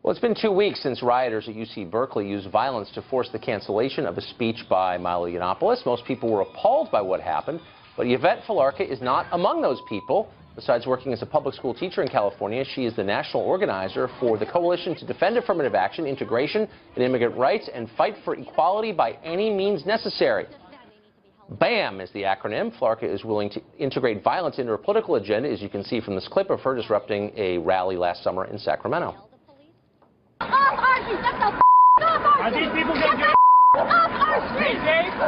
Well, it's been 2 weeks since rioters at UC Berkeley used violence to force the cancellation of a speech by Milo Yiannopoulos. Most people were appalled by what happened, but Yvette Felarca is not among those people. Besides working as a public school teacher in California, she is the national organizer for the Coalition to Defend Affirmative Action, Integration, and Immigrant Rights, and Fight for Equality by Any Means Necessary. BAM is the acronym. Felarca is willing to integrate violence into her political agenda, as you can see from this clip of her disrupting a rally last summer in Sacramento. Are these people going to get off our street?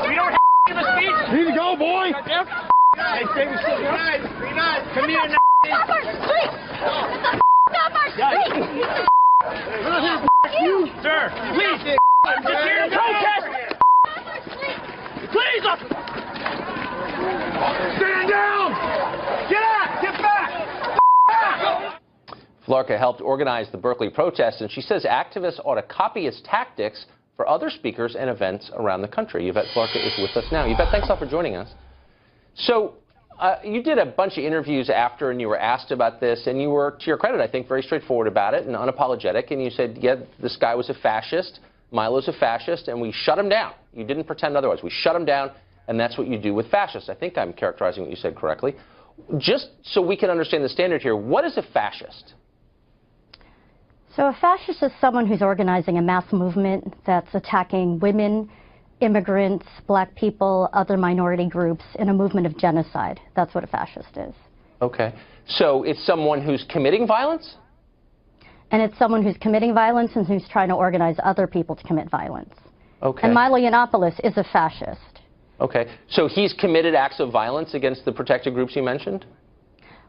We don't have to give a speech. Need to go, boy. Hey, say we should be nice. Come here now. Off our street. Off our street. Sir, please. Just here to protest. Please. Stand down. Get out. Get back. Felarca helped organize the Berkeley protests, and she says activists ought to copy its tactics for other speakers and events around the country. Yvette Felarca is with us now. Yvette, thanks a lot for joining us. So you did a bunch of interviews after, and you were asked about this, and you were, to your credit, I think, very straightforward about it and unapologetic, and you said, yeah, this guy was a fascist, Milo's a fascist, and we shut him down. You didn't pretend otherwise. We shut him down, and that's what you do with fascists. I think I'm characterizing what you said correctly. Just so we can understand the standard here, what is a fascist? So a fascist is someone who's organizing a mass movement that's attacking women, immigrants, black people, other minority groups in a movement of genocide. That's what a fascist is. Okay. So it's someone who's committing violence? And it's someone who's committing violence and who's trying to organize other people to commit violence. Okay. And Milo Yiannopoulos is a fascist. Okay. So he's committed acts of violence against the protected groups you mentioned?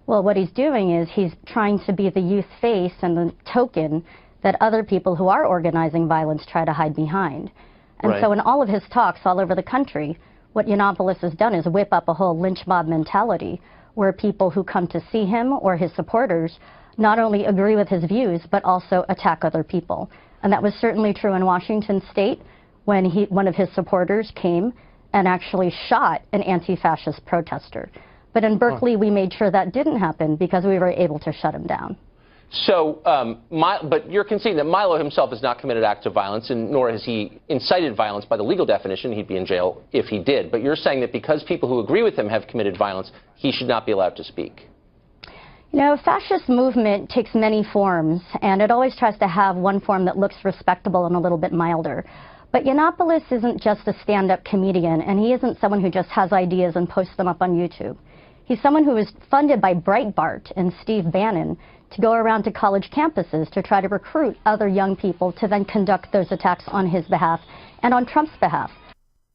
Well, what he's doing is he's trying to be the youth face and the token that other people who are organizing violence try to hide behind. And so in all of his talks all over the country, what Yiannopoulos has done is whip up a whole lynch mob mentality where people who come to see him or his supporters not only agree with his views, but also attack other people. And that was certainly true in Washington State when one of his supporters came and actually shot an anti-fascist protester. But in Berkeley, we made sure that didn't happen because we were able to shut him down. So, but you're conceding that Milo himself has not committed acts of violence, and nor has he incited violence by the legal definition. He'd be in jail if he did. But you're saying that because people who agree with him have committed violence, he should not be allowed to speak. You know, fascist movement takes many forms, and it always tries to have one form that looks respectable and a little bit milder. But Yiannopoulos isn't just a stand-up comedian, and he isn't someone who just has ideas and posts them up on YouTube. He's someone who is funded by Breitbart and Steve Bannon to go around to college campuses to try to recruit other young people to then conduct those attacks on his behalf and on Trump's behalf.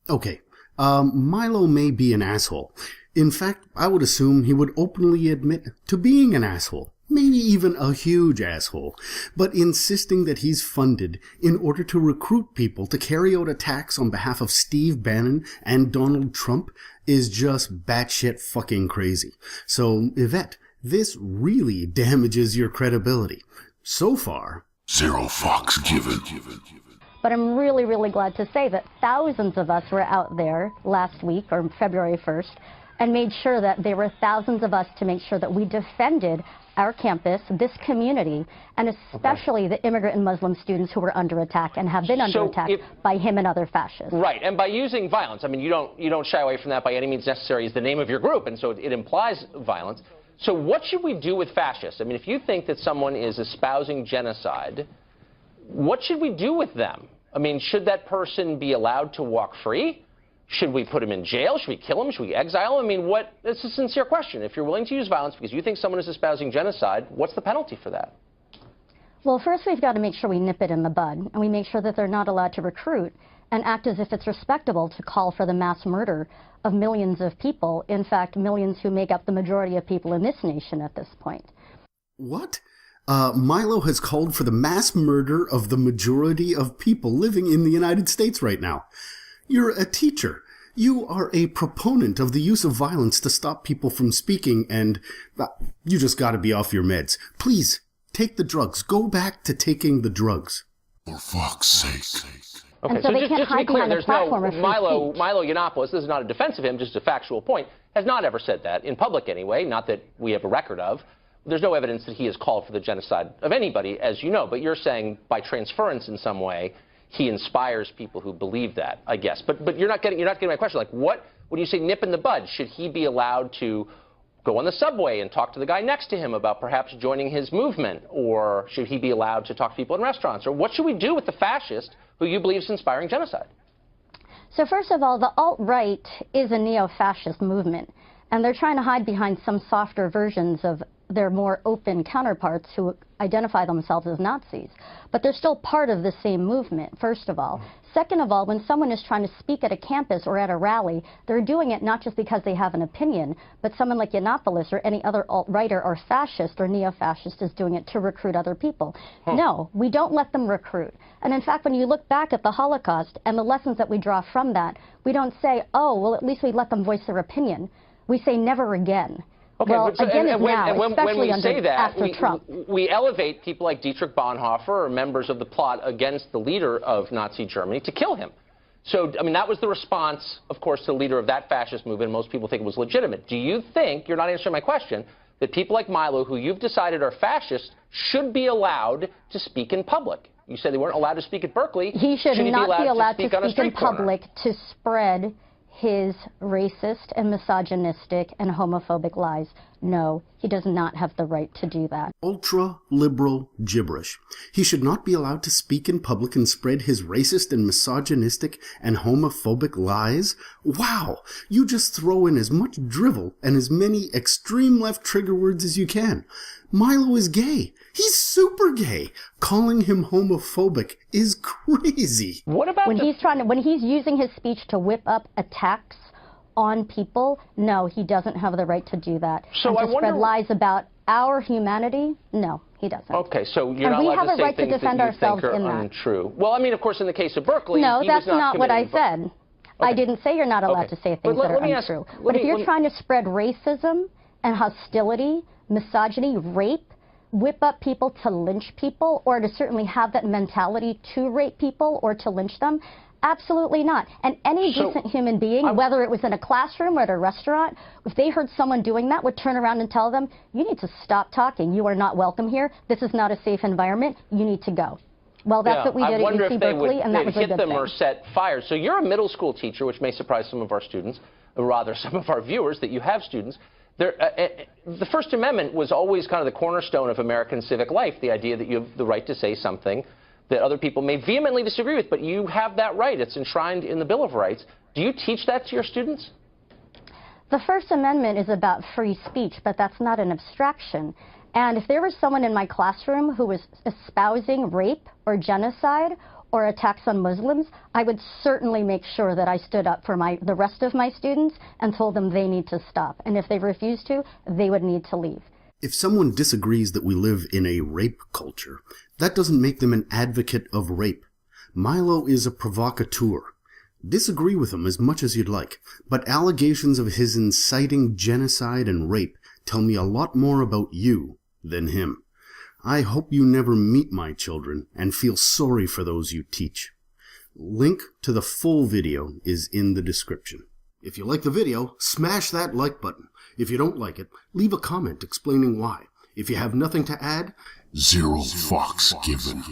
Okay, Milo may be an asshole. In fact, I would assume he would openly admit to being an asshole. Maybe even a huge asshole, but insisting that he's funded in order to recruit people to carry out attacks on behalf of Steve Bannon and Donald Trump is just batshit fucking crazy. So, Yvette, this really damages your credibility. So far, ZeroFox given. But I'm really, really glad to say that thousands of us were out there last week, or February 1st, and made sure that there were thousands of us to make sure that we defended our campus, this community, and especially the immigrant and Muslim students who were under attack and have been under attack by him and other fascists. Right, and by using violence, I mean, you don't shy away from that by any means necessary is the name of your group, and so it implies violence. So what should we do with fascists? I mean, if you think that someone is espousing genocide, what should we do with them? I mean, should that person be allowed to walk free? Should we put him in jail? Should we kill him? Should we exile him? I mean, it's a sincere question. If you're willing to use violence because you think someone is espousing genocide, what's the penalty for that? Well, first we've got to make sure we nip it in the bud, and we make sure that they're not allowed to recruit and act as if it's respectable to call for the mass murder of millions of people, in fact, millions who make up the majority of people in this nation at this point. What? Milo has called for the mass murder of the majority of people living in the United States right now. You're a teacher. You are a proponent of the use of violence to stop people from speaking, and you just gotta be off your meds. Please, take the drugs. Go back to taking the drugs. For fuck's sake. Okay, and so they can't just to be hide clear, behind there's the platform of free Milo speech. Yiannopoulos, this is not a defense of him, just a factual point, has not ever said that, in public anyway, not that we have a record of. there's no evidence that he has called for the genocide of anybody, as you know, but you're saying by transference in some way, he inspires people who believe that, I guess. But you're not getting my question. Like, what would you say nip in the bud? Should he be allowed to go on the subway and talk to the guy next to him about perhaps joining his movement? Or should he be allowed to talk to people in restaurants? Or what should we do with the fascist who you believe is inspiring genocide? So first of all, the alt-right is a neo-fascist movement, and they're trying to hide behind some softer versions of their more open counterparts who identify themselves as Nazis. But they're still part of the same movement, first of all. Second of all, when someone is trying to speak at a campus or at a rally, they're doing it not just because they have an opinion, but someone like Yiannopoulos or any other alt-righter or fascist or neo-fascist is doing it to recruit other people. No, we don't let them recruit. And in fact, when you look back at the Holocaust and the lessons that we draw from that, we don't say, oh, well, at least we let them voice their opinion. We say never again. Okay, well, so, again and when we say that, after Trump. We elevate people like Dietrich Bonhoeffer or members of the plot against the leader of Nazi Germany to kill him. So, I mean, that was the response, of course, to the leader of that fascist movement. Most people think it was legitimate. Do you think, you're not answering my question, that people like Milo, who you've decided are fascists, should be allowed to speak in public? You said they weren't allowed to speak at Berkeley. He should not be allowed to speak in corner? public to spread his racist and misogynistic and homophobic lies. No, he does not have the right to do that. Ultra-liberal gibberish. He should not be allowed to speak in public and spread his racist and misogynistic and homophobic lies? Wow! You just throw in as much drivel and as many extreme left trigger words as you can. Milo is gay. He's super gay. Calling him homophobic is crazy. What about when he's using his speech to whip up attacks on people? No, he doesn't have the right to do that. So and to spread lies about our humanity? No, he doesn't. Okay, so you're not allowed to say things that you think are untrue. Well, I mean, of course, in the case of Berkeley, no, he that's was not what I committing. said. Okay. I didn't say you're not allowed to say things that are untrue. But if you're trying to spread racism and hostility, misogyny, rape, whip up people to lynch people, or to certainly have that mentality to rape people or to lynch them, absolutely not. And any decent human being, whether it was in a classroom or at a restaurant, if they heard someone doing that, would turn around and tell them, you need to stop talking. You are not welcome here. This is not a safe environment. You need to go. Well, that's what we did at UC Berkeley, and that was a good thing. Hit them or set fires. So you're a middle school teacher, which may surprise some of our students, or rather some of our viewers, that you have students. The First Amendment was always kind of the cornerstone of American civic life, the idea that you have the right to say something that other people may vehemently disagree with, but you have that right. It's enshrined in the Bill of Rights. Do you teach that to your students? The First Amendment is about free speech, but that's not an abstraction. And if there was someone in my classroom who was espousing rape or genocide or attacks on Muslims, I would certainly make sure that I stood up for the rest of my students and told them they need to stop. And if they refused to, they would need to leave. If someone disagrees that we live in a rape culture, that doesn't make them an advocate of rape. Milo is a provocateur. Disagree with him as much as you'd like, but allegations of his inciting genocide and rape tell me a lot more about you than him. I hope you never meet my children and feel sorry for those you teach. Link to the full video is in the description. If you like the video, smash that like button. If you don't like it, leave a comment explaining why. If you have nothing to add, ZeroFox given.